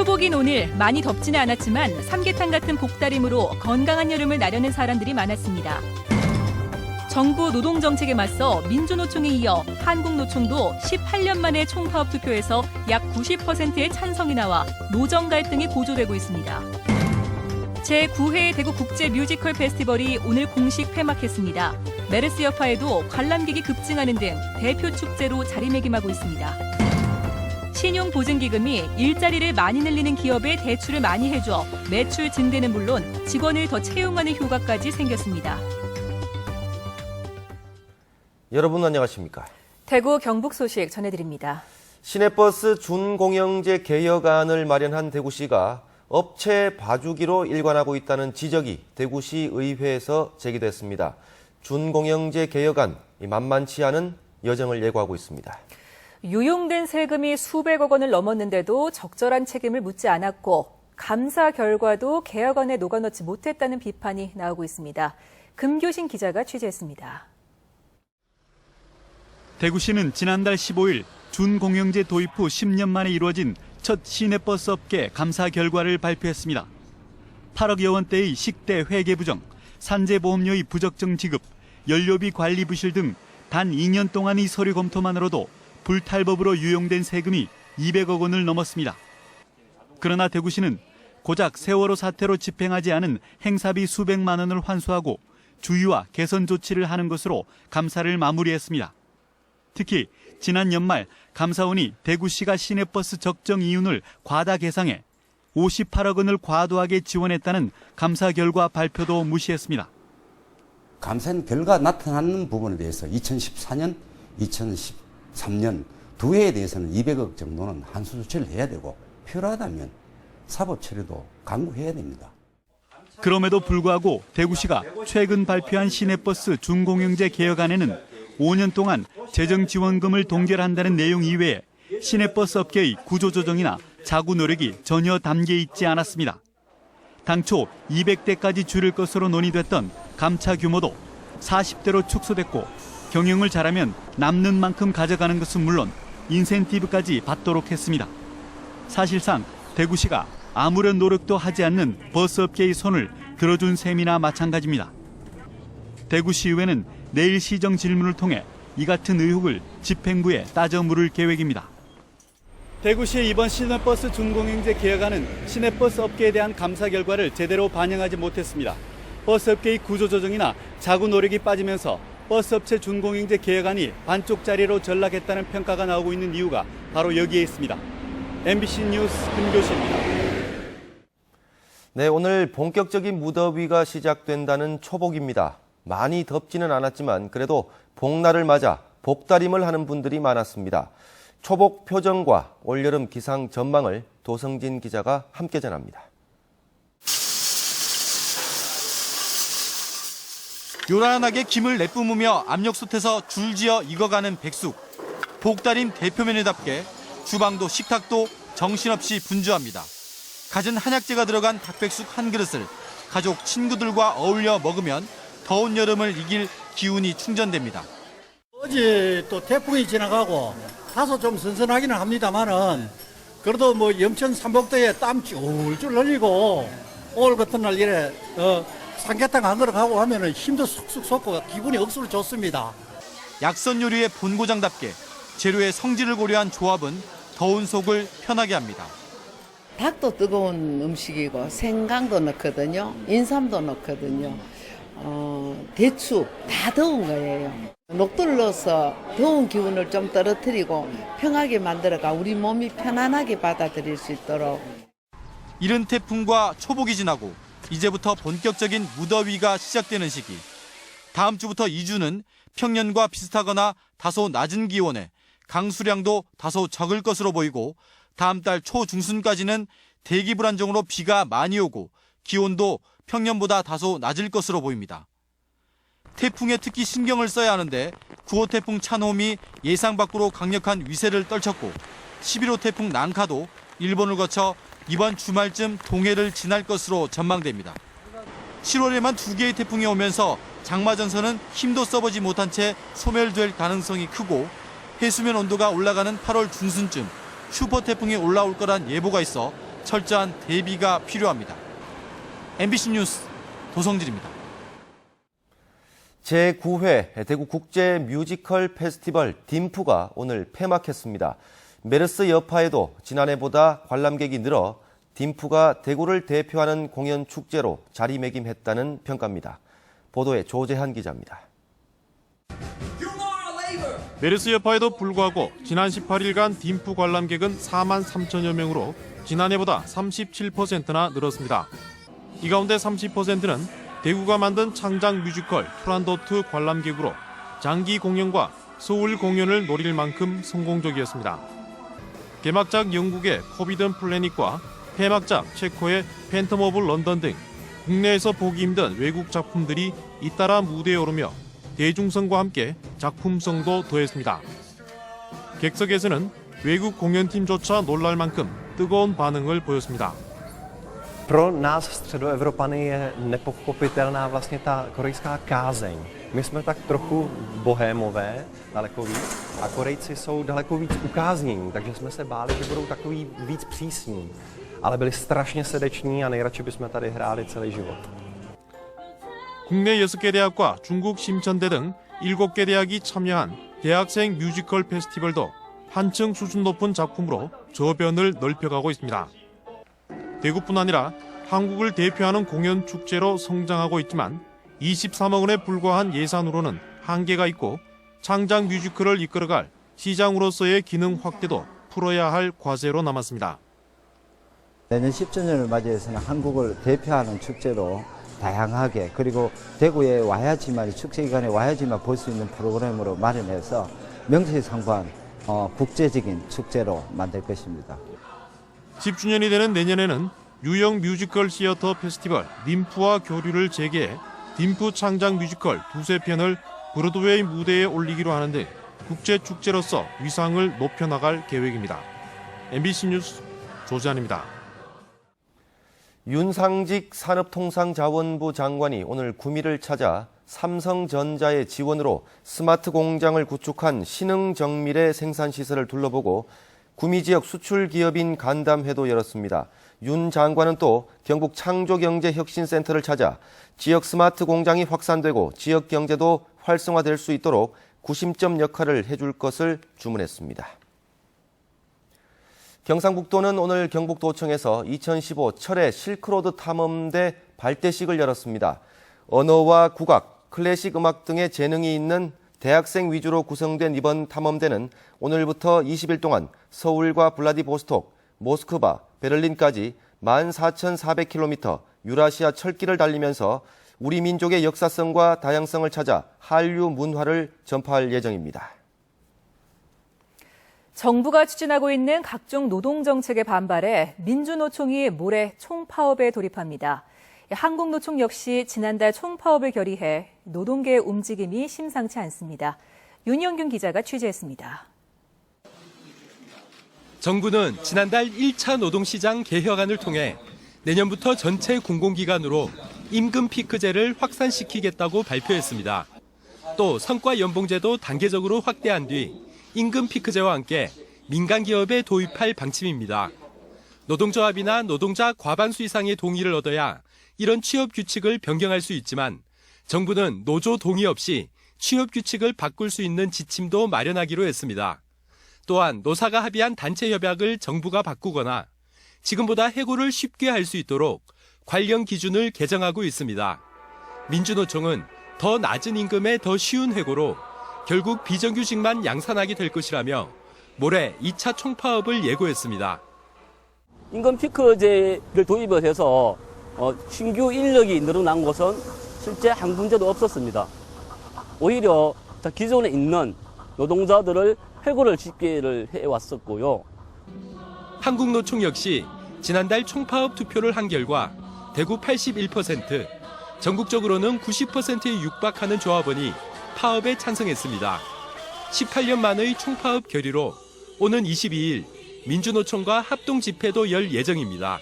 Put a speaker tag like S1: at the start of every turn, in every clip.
S1: 초복인 오늘 많이 덥지는 않았지만 삼계탕 같은 복다림으로 건강한 여름을 나려는 사람들이 많았습니다. 정부 노동정책에 맞서 민주노총에 이어 한국노총도 18년 만에 총파업 투표에서 약 90%의 찬성이 나와 노정 갈등이 고조되고 있습니다. 제9회 대구 국제 뮤지컬 페스티벌이 오늘 공식 폐막했습니다. 메르스 여파에도 관람객이 급증하는 등 대표 축제로 자리매김하고 있습니다. 신용보증기금이 일자리를 많이 늘리는 기업에 대출을 많이 해줘 매출 증대는 물론 직원을 더 채용하는 효과까지 생겼습니다.
S2: 여러분 안녕하십니까?
S1: 대구 경북 소식 전해드립니다.
S2: 시내버스 준공영제 개혁안을 마련한 대구시가 업체 봐주기로 일관하고 있다는 지적이 대구시 의회에서 제기됐습니다. 준공영제 개혁안 만만치 않은 여정을 예고하고 있습니다.
S1: 유용된 세금이 수백억 원을 넘었는데도 적절한 책임을 묻지 않았고 감사 결과도 개혁안에 녹아넣지 못했다는 비판이 나오고 있습니다. 금교신 기자가 취재했습니다.
S3: 대구시는 지난달 15일 준공영제 도입 후 10년 만에 이루어진 첫 시내버스 업계 감사 결과를 발표했습니다. 8억여 원대의 식대 회계 부정, 산재보험료의 부적정 지급, 연료비 관리 부실 등 단 2년 동안의 서류 검토만으로도 불탈법으로 유용된 세금이 200억 원을 넘었습니다. 그러나 대구시는 고작 세월호 사태로 집행하지 않은 행사비 수백만 원을 환수하고 주의와 개선 조치를 하는 것으로 감사를 마무리했습니다. 특히 지난 연말 감사원이 대구시가 시내버스 적정 이윤을 과다 계상해 58억 원을 과도하게 지원했다는 감사 결과 발표도 무시했습니다.
S4: 감사는 결과 나타나는 부분에 대해서 2014년, 2013년 두 해에 대해서는 200억 정도는 한수 조치를 해야 되고 필요하다면 사법 처리도 강구해야 됩니다.
S3: 그럼에도 불구하고 대구시가 최근 발표한 시내버스 준공영제 개혁안에는 5년 동안 재정지원금을 동결한다는 내용 이외에 시내버스 업계의 구조조정이나 자구 노력이 전혀 담겨 있지 않았습니다. 당초 200대까지 줄일 것으로 논의됐던 감차 규모도 40대로 축소됐고 경영을 잘하면 남는 만큼 가져가는 것은 물론 인센티브까지 받도록 했습니다. 사실상 대구시가 아무런 노력도 하지 않는 버스업계의 손을 들어준 셈이나 마찬가지입니다. 대구시의회는 내일 시정 질문을 통해 이 같은 의혹을 집행부에 따져 물을 계획입니다. 대구시의 이번 시내버스 준공영제 개혁안은 시내버스 업계에 대한 감사 결과를 제대로 반영하지 못했습니다. 버스업계의 구조조정이나 자구 노력이 빠지면서 버스업체 준공영제 개혁안이 반쪽짜리로 전락했다는 평가가 나오고 있는 이유가 바로 여기에 있습니다. MBC 뉴스 금교시입니다.
S2: 네, 오늘 본격적인 무더위가 시작된다는 초복입니다. 많이 덥지는 않았지만 그래도 복날을 맞아 복다림을 하는 분들이 많았습니다. 초복 표정과 올여름 기상 전망을 도성진 기자가 함께 전합니다.
S5: 요란하게 김을 내뿜으며 압력솥에서 줄지어 익어가는 백숙. 복다림 대표 메뉴답게 주방도 식탁도 정신없이 분주합니다. 갖은 한약재가 들어간 닭백숙 한 그릇을 가족, 친구들과 어울려 먹으면 더운 여름을 이길 기운이 충전됩니다.
S6: 어제 또 태풍이 지나가고 다소 좀 선선하기는 합니다만은 그래도 뭐 염천 삼복도에 땀 쫄쫄 흘리고 오늘 같은 날 이래 삼계탕 한 그릇 하고 하면은 힘도 쑥쑥 솟고 기분이 억수로 좋습니다.
S5: 약선 요리의 본고장답게 재료의 성질을 고려한 조합은 더운 속을 편하게 합니다.
S7: 닭도 뜨거운 음식이고 생강도 넣거든요. 인삼도 넣거든요. 대추 다 더운 거예요. 녹두를 넣어서 더운 기운을 좀 떨어뜨리고 평하게 만들어가 우리 몸이 편안하게 받아들일 수 있도록.
S5: 이른 태풍과 초복이 지나고 이제부터 본격적인 무더위가 시작되는 시기. 다음 주부터 2주는 평년과 비슷하거나 다소 낮은 기온에 강수량도 다소 적을 것으로 보이고 다음 달 초중순까지는 대기 불안정으로 비가 많이 오고 기온도 평년보다 다소 낮을 것으로 보입니다. 태풍에 특히 신경을 써야 하는데 9호 태풍 찬홈이 예상 밖으로 강력한 위세를 떨쳤고 11호 태풍 난카도 일본을 거쳐 이번 주말쯤 동해를 지날 것으로 전망됩니다. 7월에만 2개의 태풍이 오면서 장마전선은 힘도 써보지 못한 채 소멸될 가능성이 크고 해수면 온도가 올라가는 8월 중순쯤 슈퍼태풍이 올라올 거란 예보가 있어 철저한 대비가 필요합니다. MBC 뉴스 도성진입니다.
S2: 제9회 대구 국제 뮤지컬 페스티벌 딤프가 오늘 폐막했습니다. 메르스 여파에도 지난해보다 관람객이 늘어 딤프가 대구를 대표하는 공연 축제로 자리매김했다는 평가입니다. 보도에 조재한 기자입니다.
S8: 메르스 여파에도 불구하고 지난 18일간 딤프 관람객은 4만 3천여 명으로 지난해보다 37%나 늘었습니다. 이 가운데 30%는 대구가 만든 창작 뮤지컬 투란도트 관람객으로 장기 공연과 소울 공연을 노릴 만큼 성공적이었습니다. 개막작 영국의 포비든 플래닛과 폐막작 체코의 팬텀 오브 런던 등 국내에서 보기 힘든 외국 작품들이 잇따라 무대에 오르며 대중성과 함께 작품성도 더했습니다. 객석에서는 외국 공연팀조차 놀랄 만큼 뜨거운 반응을 보였습니다.
S9: Pro nás středoevropany je nepochopitelná vlastně ta korejská kázeň. My jsme tak trochu bohémové, daleko víc, a Korejci jsou daleko víc ukáznění, takže jsme se báli, že budou takový víc přísní. Ale byli strašně srdeční a nejradši bychom tady hráli celý život.
S8: 국내 6개 대학과 중국 심천대 등 7개 대학이 참여한 대학생 뮤지컬 페스티벌도 한층 수준 높은 작품으로 저변을 넓혀가고 있습니다. 대구뿐 아니라 한국을 대표하는 공연 축제로 성장하고 있지만 23억 원에 불과한 예산으로는 한계가 있고 창작 뮤지컬을 이끌어갈 시장으로서의 기능 확대도 풀어야 할 과제로 남았습니다.
S10: 내년 10주년을 맞이해서는 한국을 대표하는 축제로 다양하게 그리고 대구에 와야지만 축제 기간에 와야지만 볼 수 있는 프로그램으로 마련해서 명실상부한 국제적인 축제로 만들 것입니다.
S8: 10주년이 되는 내년에는 뉴욕 뮤지컬 시어터 페스티벌 딤프와 교류를 재개해 딤프 창작 뮤지컬 두세 편을 브로드웨이 무대에 올리기로 하는 등 국제 축제로서 위상을 높여나갈 계획입니다. MBC 뉴스 조재환입니다.
S2: 윤상직 산업통상자원부 장관이 오늘 구미를 찾아 삼성전자의 지원으로 스마트 공장을 구축한 신흥정밀의 생산시설을 둘러보고 구미 지역 수출 기업인 간담회도 열었습니다. 윤 장관은 또 경북 창조경제혁신센터를 찾아 지역 스마트 공장이 확산되고 지역 경제도 활성화될 수 있도록 구심점 역할을 해줄 것을 주문했습니다. 경상북도는 오늘 경북도청에서 2015 철의 실크로드 탐험대 발대식을 열었습니다. 언어와 국악, 클래식 음악 등의 재능이 있는 대학생 위주로 구성된 이번 탐험대는 오늘부터 20일 동안 서울과 블라디보스톡, 모스크바, 베를린까지 14,400km 유라시아 철길을 달리면서 우리 민족의 역사성과 다양성을 찾아 한류 문화를 전파할 예정입니다.
S1: 정부가 추진하고 있는 각종 노동정책에 반발해 민주노총이 모레 총파업에 돌입합니다. 한국노총 역시 지난달 총파업을 결의해 노동계의 움직임이 심상치 않습니다. 윤영균 기자가 취재했습니다.
S11: 정부는 지난달 1차 노동시장 개혁안을 통해 내년부터 전체 공공기관으로 임금 피크제를 확산시키겠다고 발표했습니다. 또 성과연봉제도 단계적으로 확대한 뒤 임금 피크제와 함께 민간기업에 도입할 방침입니다. 노동조합이나 노동자 과반수 이상의 동의를 얻어야 이런 취업 규칙을 변경할 수 있지만 정부는 노조 동의 없이 취업 규칙을 바꿀 수 있는 지침도 마련하기로 했습니다. 또한 노사가 합의한 단체 협약을 정부가 바꾸거나 지금보다 해고를 쉽게 할 수 있도록 관련 기준을 개정하고 있습니다. 민주노총은 더 낮은 임금에 더 쉬운 해고로 결국 비정규직만 양산하게 될 것이라며 모레 2차 총파업을 예고했습니다.
S12: 임금 피크제를 도입을 해서 신규 인력이 늘어난 것은 실제 한 군데도 없었습니다. 오히려 기존에 있는 노동자들을 해고를 쉽게 해왔었고요.
S11: 한국노총 역시 지난달 총파업 투표를 한 결과 대구 81%, 전국적으로는 90%에 육박하는 조합원이 파업에 찬성했습니다. 18년 만의 총파업 결의로 오는 22일 민주노총과 합동 집회도 열 예정입니다.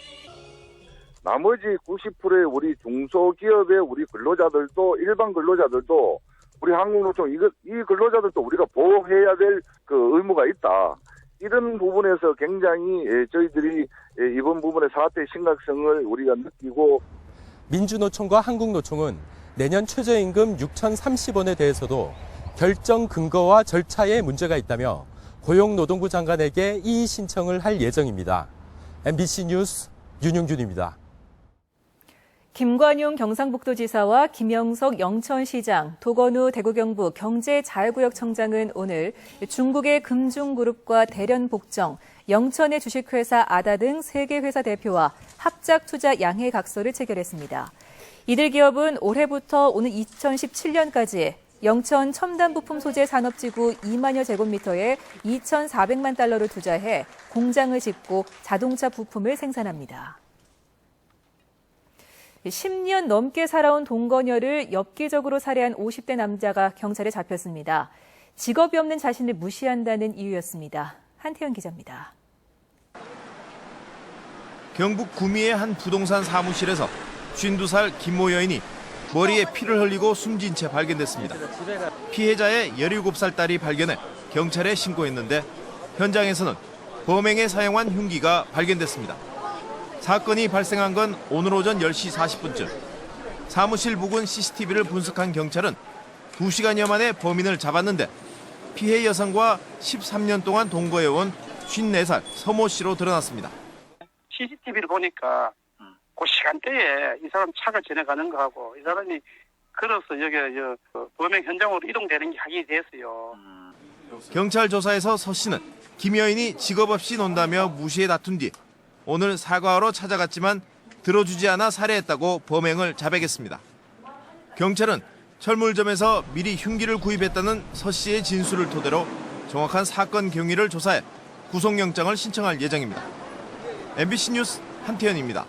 S13: 나머지 90%의 우리 중소기업의 우리 근로자들도 일반 근로자들도 우리 한국노총 이 근로자들도 우리가 보호해야 될 그 의무가 있다. 이런 부분에서 굉장히 저희들이 이번 부분의 사태의 심각성을 우리가 느끼고
S11: 민주노총과 한국노총은 내년 최저임금 6,030원에 대해서도 결정 근거와 절차에 문제가 있다며 고용노동부 장관에게 이의 신청을 할 예정입니다. MBC 뉴스 윤용준입니다.
S1: 김관용 경상북도지사와 김영석 영천시장, 도건우 대구경북 경제자유구역청장은 오늘 중국의 금중그룹과 대련복정, 영천의 주식회사 아다 등 3개 회사 대표와 합작투자 양해 각서를 체결했습니다. 이들 기업은 올해부터 오는 2017년까지 영천 첨단부품 소재 산업지구 2만여 제곱미터에 2,400만 달러를 투자해 공장을 짓고 자동차 부품을 생산합니다. 10년 넘게 살아온 동거녀를 엽기적으로 살해한 50대 남자가 경찰에 잡혔습니다. 직업이 없는 자신을 무시한다는 이유였습니다. 한태현 기자입니다.
S14: 경북 구미의 한 부동산 사무실에서 52살 김모 여인이 머리에 피를 흘리고 숨진 채 발견됐습니다. 피해자의 17살 딸이 발견해 경찰에 신고했는데 현장에서는 범행에 사용한 흉기가 발견됐습니다. 사건이 발생한 건 오늘 오전 10시 40분쯤. 사무실 부근 CCTV를 분석한 경찰은 2시간여 만에 범인을 잡았는데 피해 여성과 13년 동안 동거해온 54살 서모 씨로 드러났습니다.
S15: CCTV를 보니까 그 시간대에 이 사람 차가 지나가는 거하고 이 사람이 걸어서 여기 범행 현장으로 이동되는 게 확인이 됐어요.
S14: 경찰 조사에서 서 씨는 김 여인이 직업 없이 논다며 무시해 다툰 뒤 오늘 사과하러 찾아갔지만 들어주지 않아 살해했다고 범행을 자백했습니다. 경찰은 철물점에서 미리 흉기를 구입했다는 서 씨의 진술을 토대로 정확한 사건 경위를 조사해 구속영장을 신청할 예정입니다. MBC 뉴스 한태현입니다.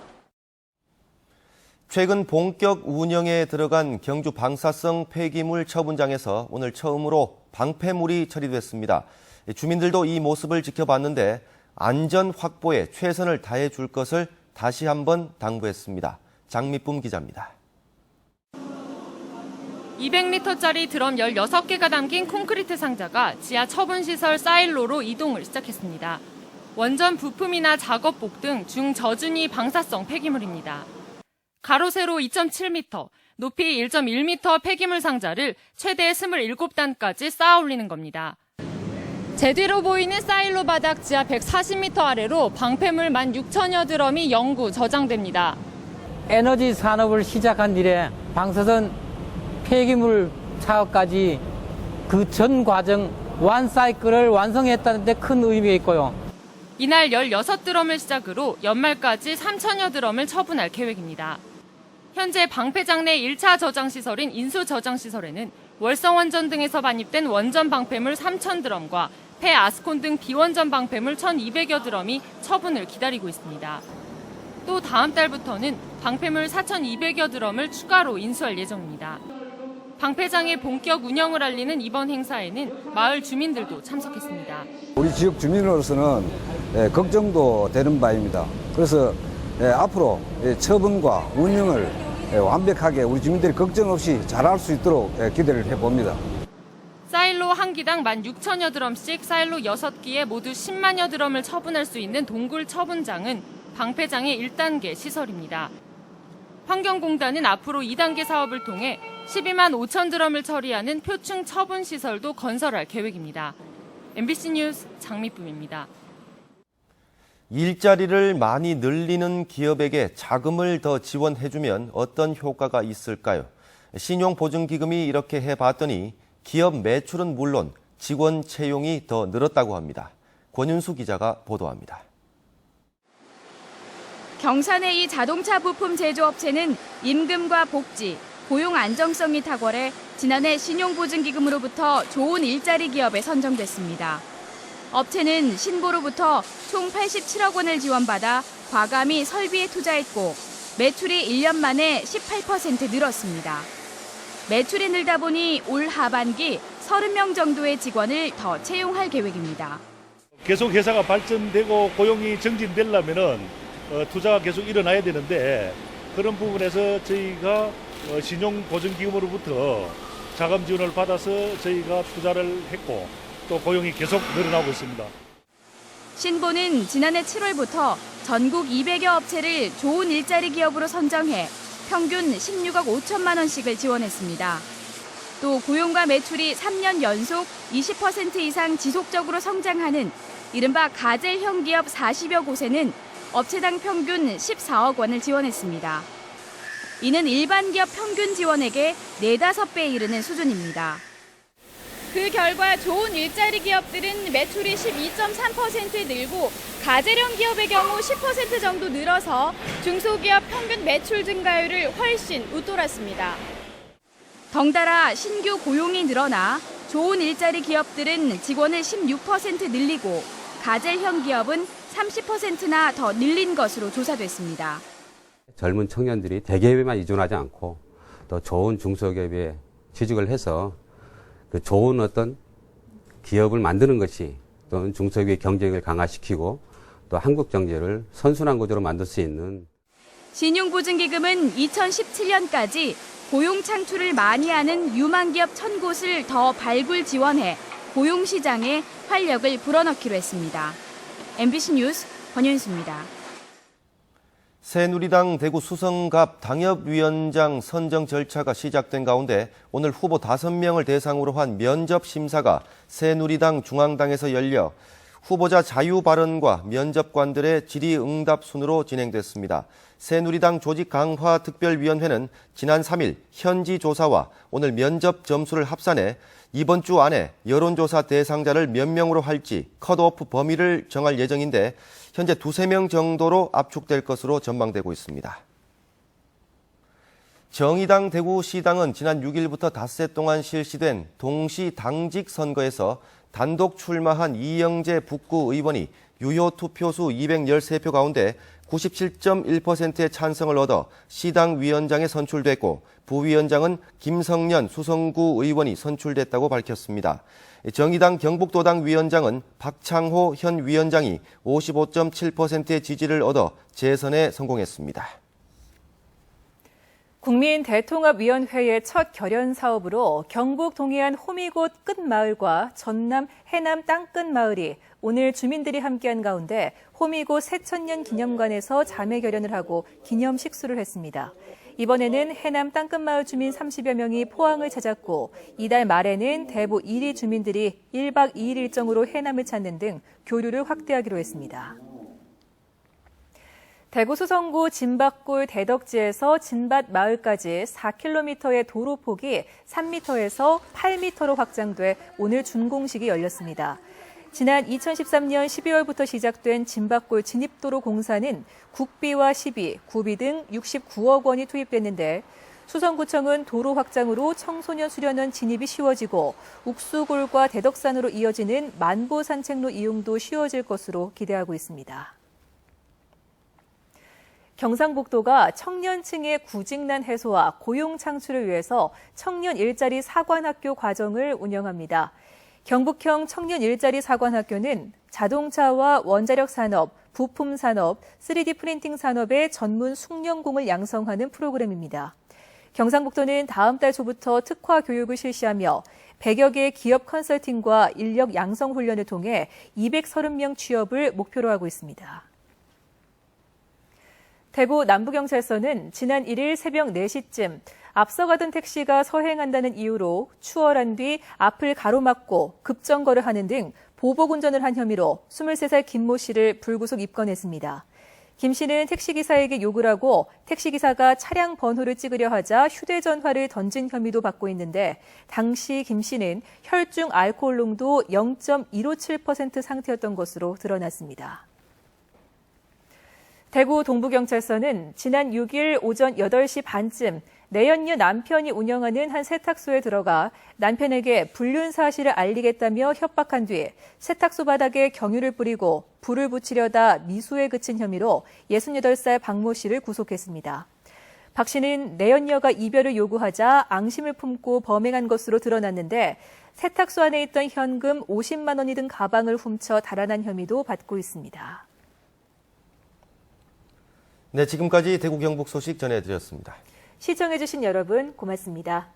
S2: 최근 본격 운영에 들어간 경주 방사성 폐기물 처분장에서 오늘 처음으로 방패물이 처리됐습니다. 주민들도 이 모습을 지켜봤는데 안전 확보에 최선을 다해 줄 것을 다시 한번 당부했습니다. 장미쁨 기자입니다.
S16: 200리터짜리 드럼 16개가 담긴 콘크리트 상자가 지하 처분시설 사일로로 이동을 시작했습니다. 원전 부품이나 작업복 등 중저준위 방사성 폐기물입니다. 가로 세로 2.7m, 높이 1.1m 폐기물 상자를 최대 27단까지 쌓아 올리는 겁니다. 제 뒤로 보이는 사일로 바닥 지하 140m 아래로 방패물 16,000여 드럼이 영구 저장됩니다.
S17: 에너지 산업을 시작한 이래 방사선 폐기물 차업까지 그 전 과정 완 사이클을 완성했다는 데 큰 의미가 있고요.
S16: 이날 16드럼을 시작으로 연말까지 3,000여 드럼을 처분할 계획입니다. 현재 방패장 내 1차 저장시설인 인수저장시설에는 월성원전 등에서 반입된 원전 방패물 3,000드럼과 폐아스콘 등 비원전 방패물 1,200여 드럼이 처분을 기다리고 있습니다. 또 다음 달부터는 방패물 4,200여 드럼을 추가로 인수할 예정입니다. 방패장의 본격 운영을 알리는 이번 행사에는 마을 주민들도 참석했습니다.
S18: 우리 지역 주민으로서는 걱정도 되는 바입니다. 그래서 앞으로 처분과 운영을 완벽하게 우리 주민들이 걱정 없이 잘할 수 있도록 기대를 해봅니다.
S16: 사일로 한 기당 16,000여 드럼씩 사일로 6기에 모두 10만여 드럼을 처분할 수 있는 동굴 처분장은 방패장의 1단계 시설입니다. 환경공단은 앞으로 2단계 사업을 통해 12만 5천 드럼을 처리하는 표층 처분 시설도 건설할 계획입니다. MBC 뉴스 장미쁨입니다.
S2: 일자리를 많이 늘리는 기업에게 자금을 더 지원해주면 어떤 효과가 있을까요? 신용보증기금이 이렇게 해봤더니 기업 매출은 물론 직원 채용이 더 늘었다고 합니다. 권윤수 기자가 보도합니다.
S19: 경산의 이 자동차 부품 제조업체는 임금과 복지, 고용 안정성이 탁월해 지난해 신용보증기금으로부터 좋은 일자리 기업에 선정됐습니다. 업체는 신보로부터 총 87억 원을 지원받아 과감히 설비에 투자했고 매출이 1년 만에 18% 늘었습니다. 매출이 늘다 보니 올 하반기 30명 정도의 직원을 더 채용할 계획입니다.
S20: 계속 회사가 발전되고 고용이 증진되려면은 투자가 계속 일어나야 되는데 그런 부분에서 저희가 신용보증기금으로부터 자금 지원을 받아서 저희가 투자를 했고 또 고용이 계속 늘어나고 있습니다.
S19: 신보는 지난해 7월부터 전국 200여 업체를 좋은 일자리 기업으로 선정해 평균 16억 5천만 원씩을 지원했습니다. 또 고용과 매출이 3년 연속 20% 이상 지속적으로 성장하는 이른바 가젤형 기업 40여 곳에는 업체당 평균 14억 원을 지원했습니다. 이는 일반 기업 평균 지원액의 4-5배에 이르는 수준입니다. 그 결과 좋은 일자리 기업들은 매출이 12.3% 늘고 가젤형 기업의 경우 10% 정도 늘어서 중소기업 평균 매출 증가율을 훨씬 웃돌았습니다. 덩달아 신규 고용이 늘어나 좋은 일자리 기업들은 직원을 16% 늘리고 가젤형 기업은 30%나 더 늘린 것으로 조사됐습니다.
S21: 젊은 청년들이 대기업에만 의존하지 않고 또 좋은 중소기업에 취직을 해서 그 좋은 어떤 기업을 만드는 것이 또는 중소기업의 경쟁을 강화시키고 또 한국 경제를 선순환 구조로 만들 수 있는
S19: 신용보증기금은 2017년까지 고용 창출을 많이 하는 유망기업 1000곳을 더 발굴 지원해 고용시장에 활력을 불어넣기로 했습니다. MBC 뉴스 권현수입니다.
S2: 새누리당 대구 수성갑 당협위원장 선정 절차가 시작된 가운데 오늘 후보 5명을 대상으로 한 면접 심사가 새누리당 중앙당에서 열려 후보자 자유 발언과 면접관들의 질의응답 순으로 진행됐습니다. 새누리당 조직 강화 특별위원회는 지난 3일 현지 조사와 오늘 면접 점수를 합산해 이번 주 안에 여론조사 대상자를 몇 명으로 할지 컷오프 범위를 정할 예정인데 현재 2-3명 정도로 압축될 것으로 전망되고 있습니다. 정의당 대구시당은 지난 6일부터 닷새 동안 실시된 동시 당직 선거에서 단독 출마한 이영재 북구 의원이 유효 투표수 213표 가운데 97.1%의 찬성을 얻어 시당 위원장에 선출됐고 부위원장은 김성년 수성구 의원이 선출됐다고 밝혔습니다. 정의당 경북도당 위원장은 박창호 현 위원장이 55.7%의 지지를 얻어 재선에 성공했습니다.
S1: 국민대통합위원회의 첫 결연 사업으로 경북 동해안 호미곶 끝마을과 전남 해남 땅끝 마을이 오늘 주민들이 함께한 가운데 호미곶 새천년 기념관에서 자매 결연을 하고 기념 식수를 했습니다. 이번에는 해남 땅끝 마을 주민 30여 명이 포항을 찾았고 이달 말에는 대부 1위 주민들이 1박 2일 일정으로 해남을 찾는 등 교류를 확대하기로 했습니다. 대구 수성구 진밭골 대덕지에서 진밭 마을까지 4km의 도로폭이 3m에서 8m로 확장돼 오늘 준공식이 열렸습니다. 지난 2013년 12월부터 시작된 진밭골 진입도로 공사는 국비와 시비, 구비 등 69억 원이 투입됐는데 수성구청은 도로 확장으로 청소년 수련원 진입이 쉬워지고 욱수골과 대덕산으로 이어지는 만보 산책로 이용도 쉬워질 것으로 기대하고 있습니다. 경상북도가 청년층의 구직난 해소와 고용 창출을 위해서 청년 일자리 사관학교 과정을 운영합니다. 경북형 청년 일자리 사관학교는 자동차와 원자력 산업, 부품 산업, 3D 프린팅 산업의 전문 숙련공을 양성하는 프로그램입니다. 경상북도는 다음 달 초부터 특화 교육을 실시하며 100여 개의 기업 컨설팅과 인력 양성 훈련을 통해 230명 취업을 목표로 하고 있습니다. 대구 남부경찰서는 지난 1일 새벽 4시쯤 앞서가던 택시가 서행한다는 이유로 추월한 뒤 앞을 가로막고 급정거를 하는 등 보복운전을 한 혐의로 23살 김모 씨를 불구속 입건했습니다. 김 씨는 택시기사에게 욕을 하고 택시기사가 차량 번호를 찍으려 하자 휴대전화를 던진 혐의도 받고 있는데 당시 김 씨는 혈중 알코올 농도 0.157% 상태였던 것으로 드러났습니다. 대구 동부경찰서는 지난 6일 오전 8시 반쯤 내연녀 남편이 운영하는 한 세탁소에 들어가 남편에게 불륜 사실을 알리겠다며 협박한 뒤 세탁소 바닥에 경유를 뿌리고 불을 붙이려다 미수에 그친 혐의로 68살 박모 씨를 구속했습니다. 박 씨는 내연녀가 이별을 요구하자 앙심을 품고 범행한 것으로 드러났는데 세탁소 안에 있던 현금 50만 원이 든 가방을 훔쳐 달아난 혐의도 받고 있습니다.
S2: 네, 지금까지 대구 경북 소식 전해드렸습니다.
S1: 시청해주신 여러분 고맙습니다.